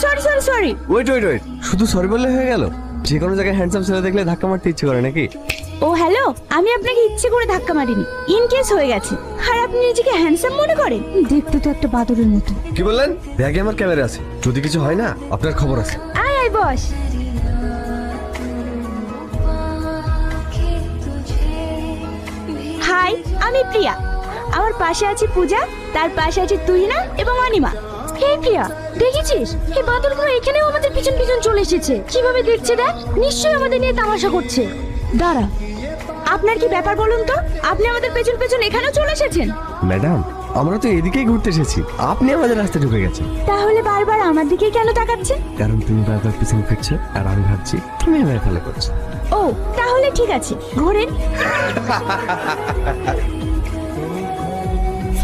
Sorry sorry sorry. Wait wait wait, শুধু sorry বললে হয়ে গেল? যে কোনো জায়গায় হ্যান্ডসাম ছেলে দেখলে ধাক্কা মারতে ইচ্ছে করে নাকি? ও হ্যালো, আমি আপনাকে ইচ্ছে করে ধাক্কা মারিনি, ইন কেস হয়ে গেছে। আর আপনি নিজেকে হ্যান্ডসাম মনে করেন? দেখতে তো একটা বাদরের মতো। কি বললেন? ব্যাগে আমার ক্যামেরা আছে, যদি কিছু হয় না আপনার খবর আছে। আয় আয় বস। হাই, আমি প্রিয়া। আমার পাশে আছে পূজা, তার পাশে আছে তুহিনা এবং অনিমা। এই প্রিয়া, দেখেছিস এই বাদরগুলো এখানেও আমাদের পিছন পিছন চলে এসেছে। কিভাবে দেখছে দেখ, নিশ্চয়ই আমাদের নিয়ে তামাশা করছে। দাঁড়া, আপনার কি ব্যাপার বলুন তো? আপনি আমাদের পেছন পেছন এখানেও চলে এসেছেন? ম্যাডাম, আমরা তো এদিকেই ঘুরতে এসেছি, আপনি আমাদের রাস্তায় ঢুকে গেছেন। তাহলে বারবার আমার দিকে কেন তাকাচ্ছেন? কারণ তুমি বারবার পিছনে ফিরছো আর আমি ভাবছি তুমি আমায় ফলো করছো। ও তাহলে ঠিক আছে, ঘোরেন।